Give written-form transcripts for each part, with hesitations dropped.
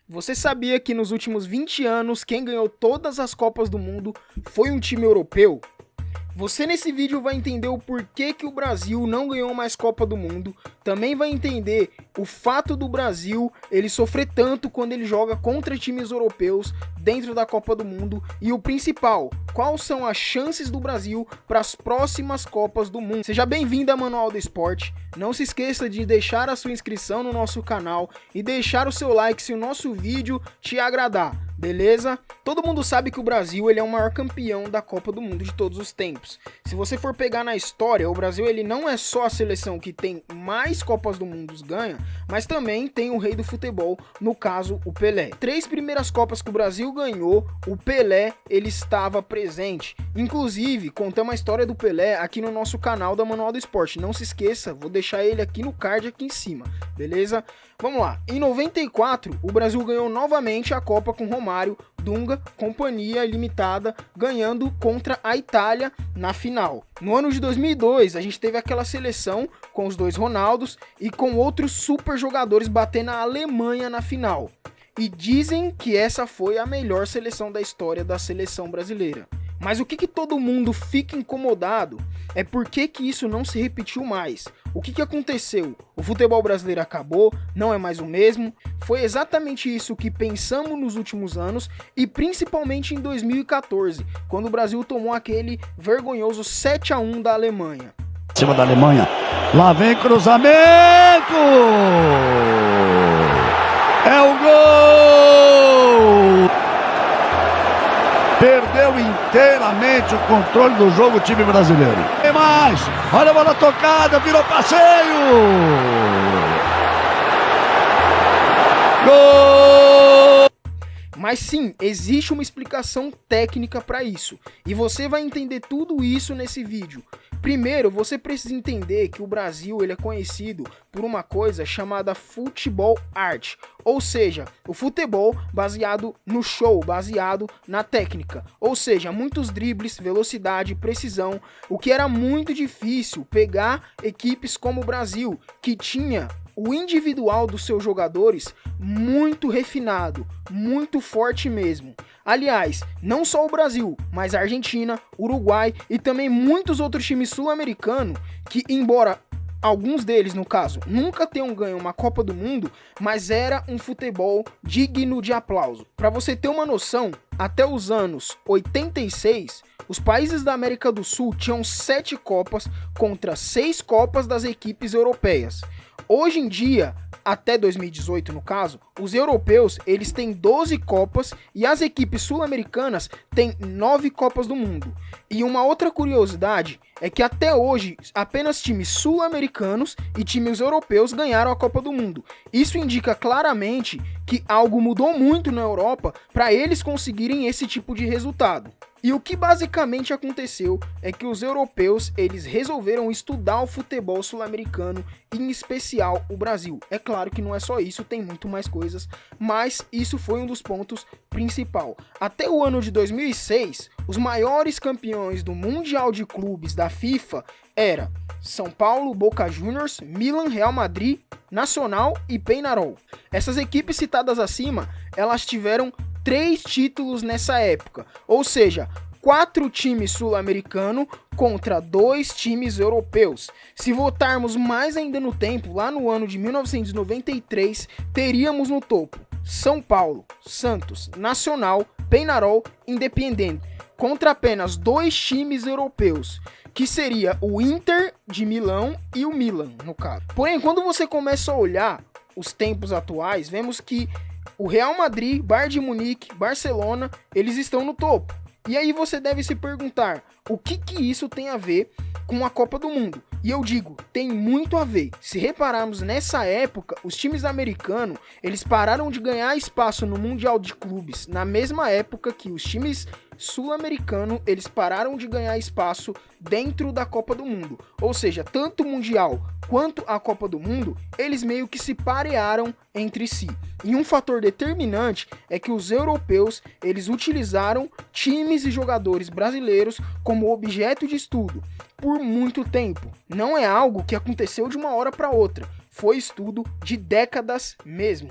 Você sabia que nos últimos 20 anos quem ganhou todas as Copas do Mundo foi um time europeu? Você nesse vídeo vai entender o porquê que o Brasil não ganhou mais Copa do Mundo, também vai entender o fato do Brasil ele sofrer tanto quando ele joga contra times europeus dentro da Copa do Mundo e o principal, quais são as chances do Brasil para as próximas Copas do Mundo. Seja bem-vindo a Manual do Esporte, não se esqueça de deixar a sua inscrição no nosso canal e deixar o seu like se o nosso vídeo te agradar. Beleza? Todo mundo sabe que o Brasil ele é o maior campeão da Copa do Mundo de todos os tempos. Se você for pegar na história, o Brasil ele não é só a seleção que tem mais Copas do Mundo ganha, mas também tem o rei do futebol, no caso o Pelé. 3 primeiras Copas que o Brasil ganhou, o Pelé ele estava presente. Inclusive, contamos a história do Pelé aqui no nosso canal da Manual do Esporte. Não se esqueça, vou deixar ele aqui no card aqui em cima, beleza? Vamos lá, em 94 o Brasil ganhou novamente a Copa com Romário, Dunga, Companhia Limitada, ganhando contra a Itália na final. No ano de 2002 a gente teve aquela seleção com os dois Ronaldos e com outros super jogadores batendo a Alemanha na final. E dizem que essa foi a melhor seleção da história da seleção brasileira. Mas o que todo mundo fica incomodado é por que isso não se repetiu mais. O que aconteceu? O futebol brasileiro acabou, não é mais o mesmo. Foi exatamente isso que pensamos nos últimos anos e principalmente em 2014, quando o Brasil tomou aquele vergonhoso 7-1 da Alemanha. Em cima da Alemanha, lá vem cruzamento! É o gol! Perdeu inteiramente o controle do jogo o time brasileiro. Tem mais! Olha a bola tocada, virou passeio! Gol! Mas sim, existe uma explicação técnica para isso. E você vai entender tudo isso nesse vídeo. Primeiro, você precisa entender que o Brasil ele é conhecido por uma coisa chamada futebol art, ou seja, o futebol baseado no show, baseado na técnica, ou seja, muitos dribles, velocidade, precisão, o que era muito difícil pegar equipes como o Brasil, que tinha o individual dos seus jogadores muito refinado, muito forte mesmo. Aliás, não só o Brasil, mas a Argentina, Uruguai e também muitos outros times sul-americanos que, embora alguns deles, no caso, nunca tenham ganho uma Copa do Mundo, mas era um futebol digno de aplauso. Para você ter uma noção, até os anos 86, os países da América do Sul tinham 7 Copas contra 6 Copas das equipes europeias. Hoje em dia, até 2018 no caso, os europeus eles têm 12 Copas e as equipes sul-americanas têm 9 Copas do Mundo. E uma outra curiosidade é que até hoje apenas times sul-americanos e times europeus ganharam a Copa do Mundo. Isso indica claramente que algo mudou muito na Europa para eles conseguirem esse tipo de resultado. E o que basicamente aconteceu é que os europeus eles resolveram estudar o futebol sul-americano, em especial o Brasil. É claro que não é só isso, tem muito mais coisas, mas isso foi um dos pontos principal. Até o ano de 2006, os maiores campeões do Mundial de Clubes da FIFA era São Paulo, Boca Juniors, Milan, Real Madrid, Nacional e Peñarol. Essas equipes citadas acima, elas tiveram 3 títulos nessa época, ou seja, 4 times sul-americanos contra 2 times europeus. Se voltarmos mais ainda no tempo, lá no ano de 1993, teríamos no topo São Paulo, Santos, Nacional, Peñarol, Independiente, contra apenas 2 times europeus, que seria o Inter de Milão e o Milan, no caso. Porém, quando você começa a olhar os tempos atuais, vemos que o Real Madrid, Bayern de Munique, Barcelona, eles estão no topo. E aí você deve se perguntar, o que isso tem a ver com a Copa do Mundo? E eu digo, tem muito a ver. Se repararmos nessa época, os times americanos, eles pararam de ganhar espaço no Mundial de Clubes, na mesma época que os times sul-americanos, eles pararam de ganhar espaço dentro da Copa do Mundo. Ou seja, tanto o Mundial quanto a Copa do Mundo, eles meio que se parearam entre si. E um fator determinante é que os europeus, eles utilizaram times e jogadores brasileiros como objeto de estudo por muito tempo. Não é algo que aconteceu de uma hora para outra, foi estudo de décadas mesmo.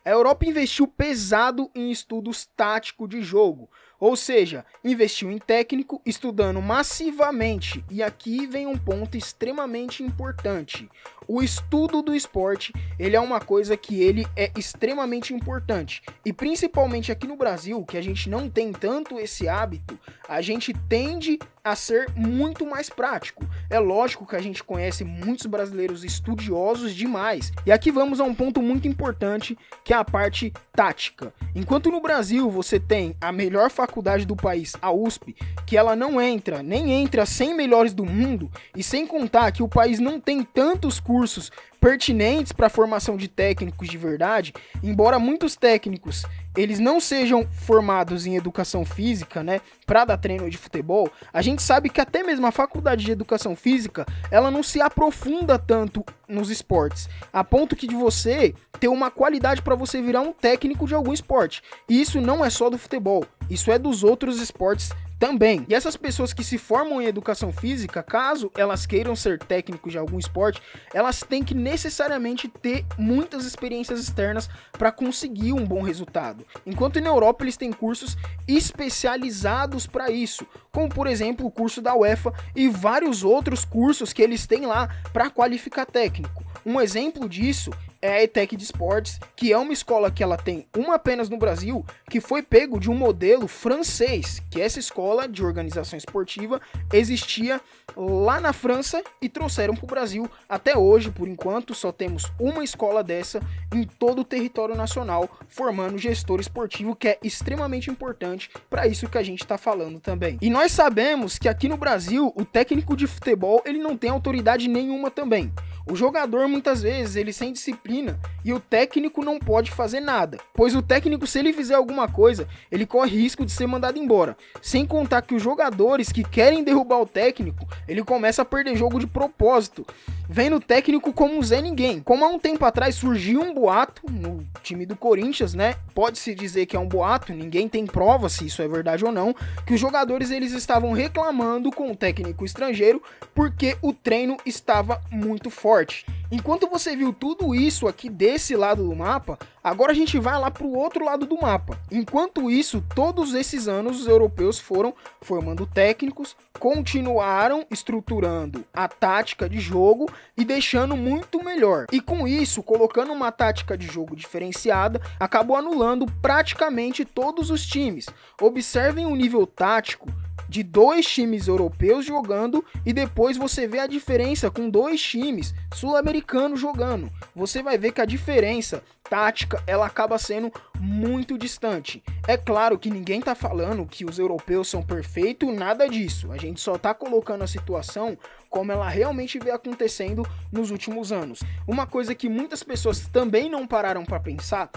A Europa investiu pesado em estudos táticos de jogo, ou seja, investiu em técnico, estudando massivamente. E aqui vem um ponto extremamente importante. O estudo do esporte, ele é uma coisa que ele é extremamente importante. E principalmente aqui no Brasil, que a gente não tem tanto esse hábito, a gente tende a ser muito mais prático. É lógico que a gente conhece muitos brasileiros estudiosos demais. E aqui vamos a um ponto muito importante, que é a parte tática. Enquanto no Brasil você tem a melhor faculdade do país, a USP, que ela não entra, nem entre as 100 melhores do mundo, e sem contar que o país não tem tantos cursos pertinentes para a formação de técnicos de verdade, embora muitos técnicos eles não sejam formados em educação física, né, para dar treino de futebol, a gente sabe que até mesmo a faculdade de educação física, ela não se aprofunda tanto nos esportes, a ponto que de você ter uma qualidade para você virar um técnico de algum esporte. E isso não é só do futebol, isso é dos outros esportes também. E essas pessoas que se formam em educação física, caso elas queiram ser técnicos de algum esporte, elas têm que necessariamente ter muitas experiências externas para conseguir um bom resultado. Enquanto na Europa eles têm cursos especializados para isso, como por exemplo o curso da UEFA e vários outros cursos que eles têm lá para qualificar técnico. Um exemplo disso é a ETEC de Esportes, que é uma escola que ela tem uma apenas no Brasil, que foi pego de um modelo francês, que essa escola de organização esportiva existia lá na França e trouxeram para o Brasil. Até hoje, por enquanto, só temos uma escola dessa em todo o território nacional, formando gestor esportivo, que é extremamente importante para isso que a gente está falando também. E nós sabemos que aqui no Brasil, o técnico de futebol ele não tem autoridade nenhuma também. O jogador muitas vezes ele sem disciplina e o técnico não pode fazer nada, pois o técnico, se ele fizer alguma coisa, ele corre risco de ser mandado embora. Sem contar que os jogadores que querem derrubar o técnico, ele começa a perder jogo de propósito, vendo o técnico como um Zé Ninguém. Como há um tempo atrás surgiu um boato no time do Corinthians, né? Pode-se dizer que é um boato, ninguém tem prova se isso é verdade ou não, que os jogadores eles estavam reclamando com o técnico estrangeiro porque o treino estava muito forte. Enquanto você viu tudo isso aqui desse lado do mapa, agora a gente vai lá para o outro lado do mapa. Enquanto isso, todos esses anos os europeus foram formando técnicos, continuaram estruturando a tática de jogo e deixando muito melhor. E com isso, colocando uma tática de jogo diferenciada, acabou anulando praticamente todos os times. Observem o nível tático de dois times europeus jogando e depois você vê a diferença com dois times sul-americanos jogando. Você vai ver que a diferença tática ela acaba sendo muito distante. É claro que ninguém tá falando que os europeus são perfeitos, nada disso. A gente só tá colocando a situação como ela realmente vem acontecendo nos últimos anos. Uma coisa que muitas pessoas também não pararam para pensar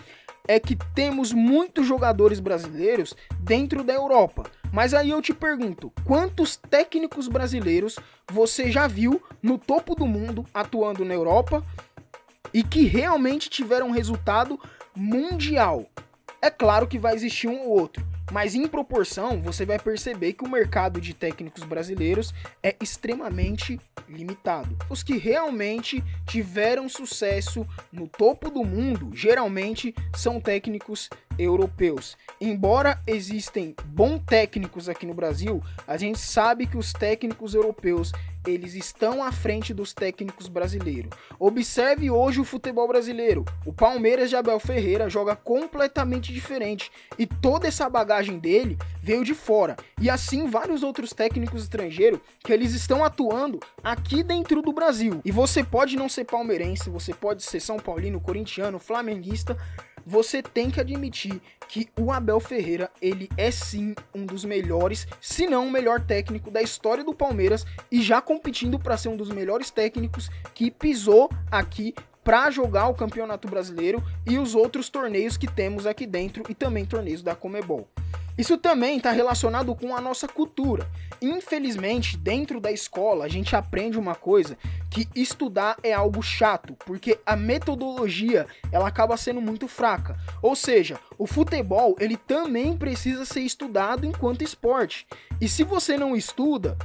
é que temos muitos jogadores brasileiros dentro da Europa. Mas aí eu te pergunto, quantos técnicos brasileiros você já viu no topo do mundo atuando na Europa e que realmente tiveram resultado mundial? É claro que vai existir um ou outro, mas em proporção você vai perceber que o mercado de técnicos brasileiros é extremamente limitado. Os que realmente tiveram sucesso no topo do mundo geralmente são técnicos europeus. Embora existem bons técnicos aqui no Brasil, a gente sabe que os técnicos europeus eles estão à frente dos técnicos brasileiros. Observe hoje o futebol brasileiro. O Palmeiras de Abel Ferreira joga completamente diferente e toda essa bagagem dele veio de fora. E assim vários outros técnicos estrangeiros que eles estão atuando aqui dentro do Brasil. E você pode não ser palmeirense, você pode ser São Paulino, corintiano, flamenguista, você tem que admitir que o Abel Ferreira, ele é sim um dos melhores, se não o melhor técnico da história do Palmeiras e já competindo para ser um dos melhores técnicos que pisou aqui para jogar o Campeonato Brasileiro e os outros torneios que temos aqui dentro e também torneios da Conmebol. Isso também está relacionado com a nossa cultura. Infelizmente, dentro da escola, a gente aprende uma coisa, que estudar é algo chato, porque a metodologia ela acaba sendo muito fraca. Ou seja, o futebol ele também precisa ser estudado enquanto esporte. E se você não estuda,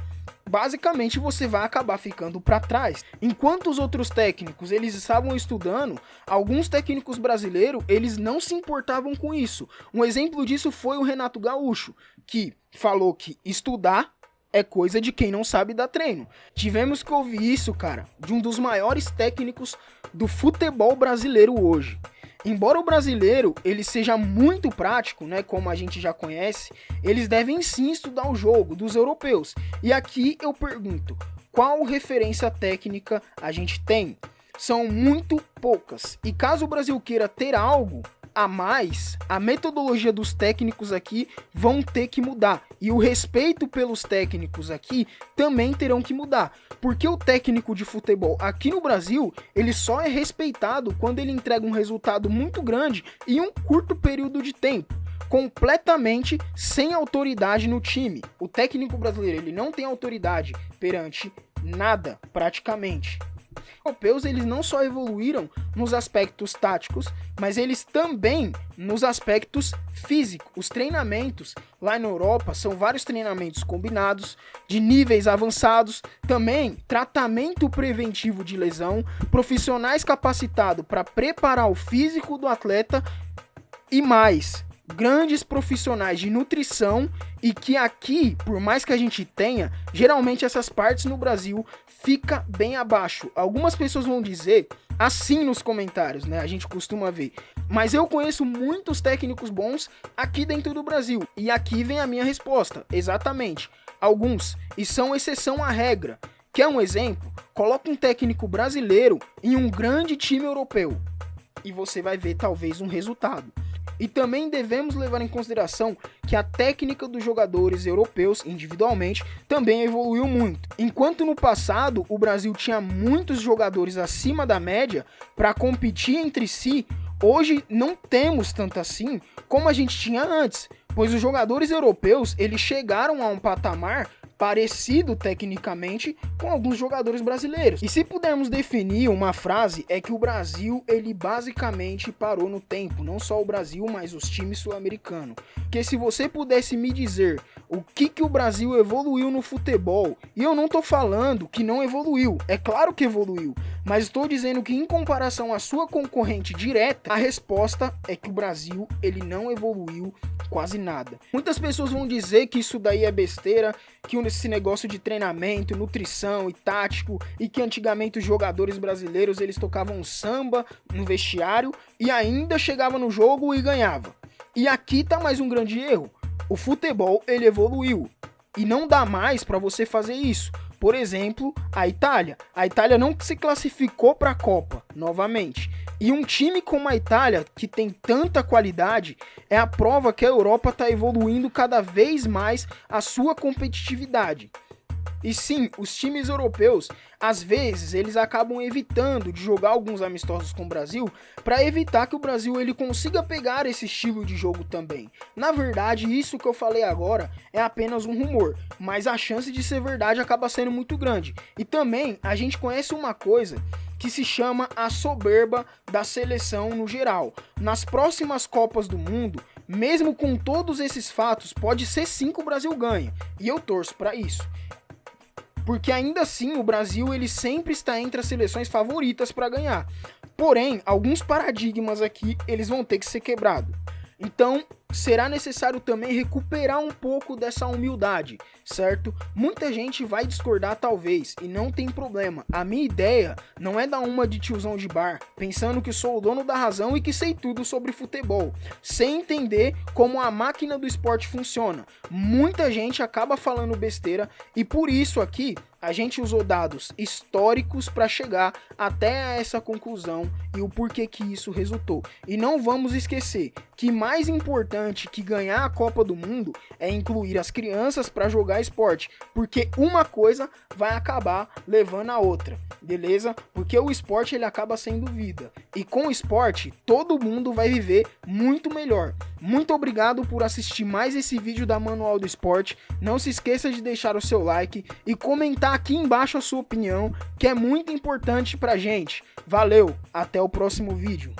basicamente você vai acabar ficando para trás. Enquanto os outros técnicos, eles estavam estudando, alguns técnicos brasileiros, eles não se importavam com isso. Um exemplo disso foi o Renato Gaúcho, que falou que estudar é coisa de quem não sabe dar treino. Tivemos que ouvir isso, cara, de um dos maiores técnicos do futebol brasileiro hoje. Embora o brasileiro ele seja muito prático, né, como a gente já conhece, eles devem sim estudar o jogo dos europeus. E aqui eu pergunto, qual referência técnica a gente tem? São muito poucas. E caso o Brasil queira ter algo a mais, a metodologia dos técnicos aqui vão ter que mudar. E o respeito pelos técnicos aqui também terão que mudar. Porque o técnico de futebol aqui no Brasil, ele só é respeitado quando ele entrega um resultado muito grande em um curto período de tempo, completamente sem autoridade no time. O técnico brasileiro, ele não tem autoridade perante nada, praticamente. Os europeus, eles não só evoluíram nos aspectos táticos, mas eles também nos aspectos físicos. Os treinamentos lá na Europa são vários treinamentos combinados, de níveis avançados, também tratamento preventivo de lesão, profissionais capacitados para preparar o físico do atleta e mais, grandes profissionais de nutrição, e que aqui, por mais que a gente tenha, geralmente essas partes no Brasil fica bem abaixo. Algumas pessoas vão dizer assim nos comentários, né? A gente costuma ver. Mas eu conheço muitos técnicos bons aqui dentro do Brasil. E aqui vem a minha resposta. Exatamente. Alguns. E são exceção à regra. Quer um exemplo? Coloca um técnico brasileiro em um grande time europeu. E você vai ver talvez um resultado. E também devemos levar em consideração que a técnica dos jogadores europeus, individualmente, também evoluiu muito. Enquanto no passado o Brasil tinha muitos jogadores acima da média para competir entre si, hoje não temos tanto assim como a gente tinha antes, pois os jogadores europeus eles chegaram a um patamar parecido tecnicamente com alguns jogadores brasileiros. E se pudermos definir uma frase, é que o Brasil ele basicamente parou no tempo, não só o Brasil, mas os times sul-americanos. Porque se você pudesse me dizer o que o Brasil evoluiu no futebol, e eu não tô falando que não evoluiu, é claro que evoluiu, mas estou dizendo que em comparação à sua concorrente direta, a resposta é que o Brasil ele não evoluiu quase nada. Muitas pessoas vão dizer que isso daí é besteira, que esse negócio de treinamento, nutrição e tático, e que antigamente os jogadores brasileiros eles tocavam samba no vestiário e ainda chegava no jogo e ganhava. E aqui tá mais um grande erro. O futebol ele evoluiu e não dá mais para você fazer isso. Por exemplo, a Itália. A Itália não se classificou para a Copa novamente. E um time como a Itália, que tem tanta qualidade, é a prova que a Europa está evoluindo cada vez mais a sua competitividade. E sim, os times europeus, às vezes, eles acabam evitando de jogar alguns amistosos com o Brasil para evitar que o Brasil ele consiga pegar esse estilo de jogo também. Na verdade, isso que eu falei agora é apenas um rumor, mas a chance de ser verdade acaba sendo muito grande. E também a gente conhece uma coisa que se chama a soberba da seleção no geral. Nas próximas Copas do Mundo, mesmo com todos esses fatos, pode ser sim que o Brasil ganhe. E eu torço para isso. Porque ainda assim o Brasil ele sempre está entre as seleções favoritas para ganhar. Porém, alguns paradigmas aqui eles vão ter que ser quebrados. Então, será necessário também recuperar um pouco dessa humildade, certo? Muita gente vai discordar talvez, e não tem problema. A minha ideia não é dar uma de tiozão de bar, pensando que sou o dono da razão e que sei tudo sobre futebol, sem entender como a máquina do esporte funciona. Muita gente acaba falando besteira, e por isso aqui a gente usou dados históricos para chegar até essa conclusão e o porquê que isso resultou. E não vamos esquecer que mais importante que ganhar a Copa do Mundo é incluir as crianças para jogar esporte, porque uma coisa vai acabar levando a outra, beleza? Porque o esporte ele acaba sendo vida, e com o esporte todo mundo vai viver muito melhor. Muito obrigado por assistir mais esse vídeo da Manual do Esporte. Não se esqueça de deixar o seu like e comentar aqui embaixo a sua opinião, que é muito importante pra gente. Valeu, até o próximo vídeo.